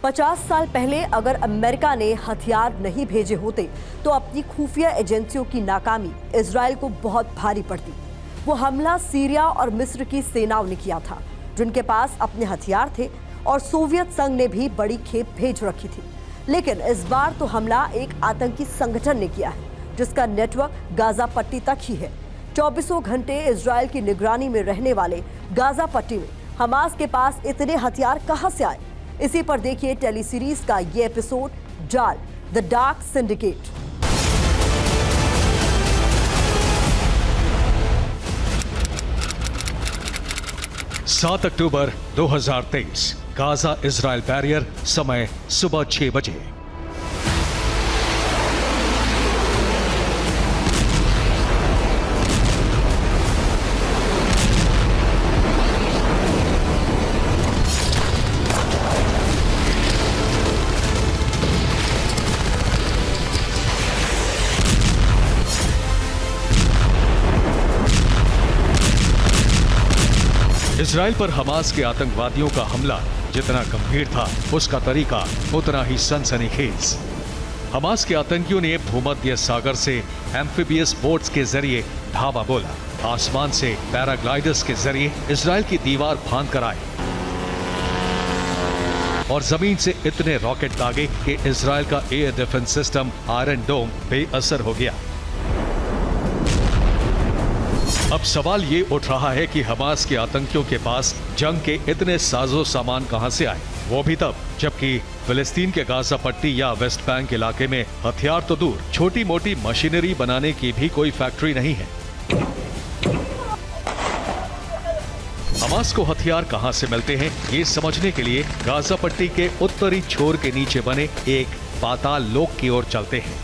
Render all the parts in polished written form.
50 साल पहले अगर अमेरिका ने हथियार नहीं भेजे होते तो अपनी खुफिया एजेंसियों की नाकामी इजराइल को बहुत भारी पड़ती। वो हमला सीरिया और मिस्र की सेनाओं ने किया था, जिनके पास अपने हथियार थे, और सोवियत संघ ने भी बड़ी खेप भेज रखी थी। लेकिन इस बार तो हमला एक आतंकी संगठन ने किया है, जिसका नेटवर्क गाजा पट्टी तक ही है। 24 घंटे इजराइल की निगरानी में रहने वाले गाजा पट्टी में हमास के पास इतने हथियार कहां से आए? इसी पर देखिए टेली सीरीज का ये एपिसोड, जाल, द डार्क सिंडिकेट। सात अक्टूबर 2023, गाजा इजराइल बैरियर, समय सुबह 6 बजे। इजराइल पर हमास के आतंकवादियों का हमला जितना गंभीर था, उसका तरीका उतना ही सनसनीखेज। हमास के आतंकियों ने भूमध्य सागर से एम्फिबियस बोट्स के जरिए धावा बोला, आसमान से पैराग्लाइडर्स के जरिए इजराइल की दीवार फांद कर आए और जमीन से इतने रॉकेट दागे कि इजराइल का एयर डिफेंस सिस्टम आयरन डोम बेअसर हो गया। अब सवाल ये उठ रहा है कि हमास के आतंकियों के पास जंग के इतने साजो सामान कहां से आए, वो भी तब जबकि फिलिस्तीन के गाजा पट्टी या वेस्ट बैंक इलाके में हथियार तो दूर, छोटी मोटी मशीनरी बनाने की भी कोई फैक्ट्री नहीं है। हमास को हथियार कहां से मिलते हैं, ये समझने के लिए गाजा पट्टी के उत्तरी छोर के नीचे बने एक पाताल लोक की ओर चलते हैं।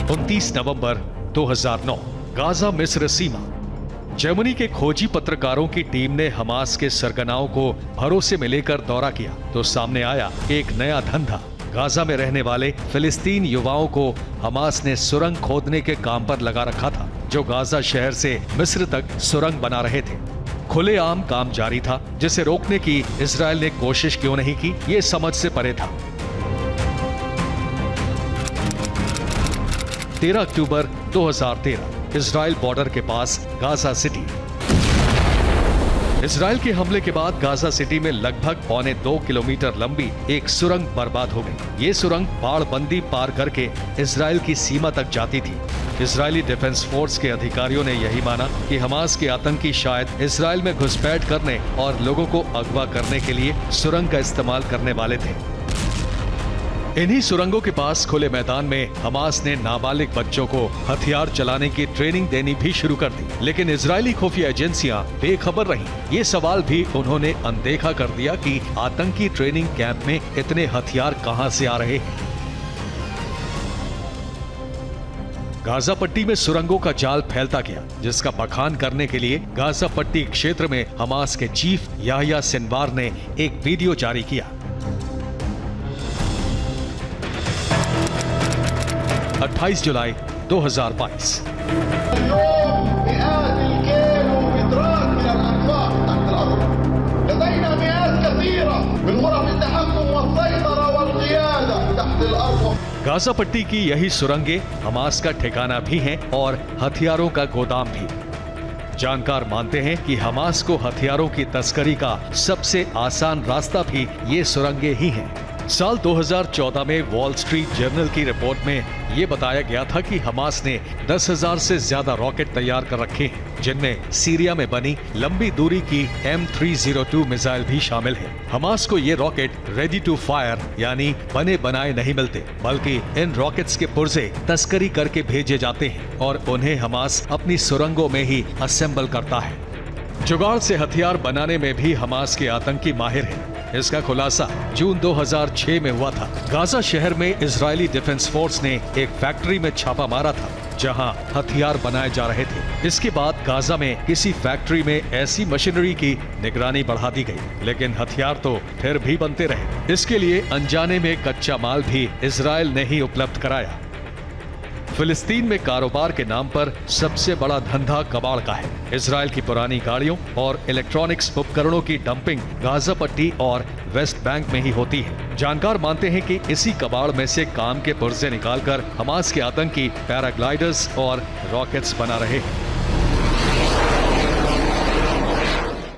29 नवंबर 2009, गाजा मिस्र सीमा। जर्मनी के खोजी पत्रकारों की टीम ने हमास के सरगनाओं को भरोसे में लेकर दौरा किया तो सामने आया एक नया धंधा। गाजा में रहने वाले फिलिस्तीन युवाओं को हमास ने सुरंग खोदने के काम पर लगा रखा था, जो गाजा शहर से मिस्र तक सुरंग बना रहे थे। खुलेआम काम जारी था, जिसे रोकने की इजराइल ने कोशिश क्यों नहीं की, ये समझ से परे था। 13 अक्टूबर 2013, इजराइल बॉर्डर के पास गाजा सिटी। इजराइल के हमले के बाद गाजा सिटी में लगभग 1.25 किलोमीटर लंबी एक सुरंग बर्बाद हो गई। ये सुरंग बाड़बंदी पार करके इजराइल की सीमा तक जाती थी। इजरायली डिफेंस फोर्स के अधिकारियों ने यही माना कि हमास के आतंकी शायद इजराइल में घुसपैठ करने और लोगों को अगवा करने के लिए सुरंग का इस्तेमाल करने वाले थे। इन्हीं सुरंगों के पास खुले मैदान में हमास ने नाबालिग बच्चों को हथियार चलाने की ट्रेनिंग देनी भी शुरू कर दी, लेकिन इजरायली खुफिया एजेंसियां बेखबर रहीं। ये सवाल भी उन्होंने अनदेखा कर दिया कि आतंकी ट्रेनिंग कैंप में इतने हथियार कहां से आ रहे हैं। गाजा पट्टी में सुरंगों का जाल फैलता गया, जिसका बखान करने के लिए गाजा पट्टी क्षेत्र में हमास के चीफ याह्या सिनवार ने एक वीडियो जारी किया। 28 जुलाई 2022। गाजा पट्टी की यही सुरंगें हमास का ठिकाना भी हैं और हथियारों का गोदाम भी। जानकार मानते हैं कि हमास को हथियारों की तस्करी का सबसे आसान रास्ता भी ये सुरंगें ही हैं। साल 2014 में वॉल स्ट्रीट जर्नल की रिपोर्ट में ये बताया गया था कि हमास ने 10,000 से ज्यादा रॉकेट तैयार कर रखे हैं, जिनमें सीरिया में बनी लंबी दूरी की M302 मिसाइल भी शामिल है। हमास को ये रॉकेट रेडी टू फायर यानी बने बनाए नहीं मिलते, बल्कि इन रॉकेट्स के पुर्जे तस्करी करके भेजे जाते हैं और उन्हें हमास अपनी सुरंगों में ही असेंबल करता है। जुगाड़ से हथियार बनाने में भी हमास के आतंकी माहिर हैं। इसका खुलासा जून 2006 में हुआ था। गाजा शहर में इजरायली डिफेंस फोर्स ने एक फैक्ट्री में छापा मारा था, जहां हथियार बनाए जा रहे थे। इसके बाद गाजा में किसी फैक्ट्री में ऐसी मशीनरी की निगरानी बढ़ा दी गई, लेकिन हथियार तो फिर भी बनते रहे। इसके लिए अनजाने में कच्चा माल भी इजरायल ने ही उपलब्ध कराया। फिलिस्तीन में कारोबार के नाम पर सबसे बड़ा धंधा कबाड़ का है। इजराइल की पुरानी गाड़ियों और इलेक्ट्रॉनिक्स उपकरणों की डंपिंग गाजा पट्टी और वेस्ट बैंक में ही होती है। जानकार मानते हैं कि इसी कबाड़ में से काम के पुर्जे निकालकर हमास के आतंकी पैराग्लाइडर्स और रॉकेट्स बना रहे हैं।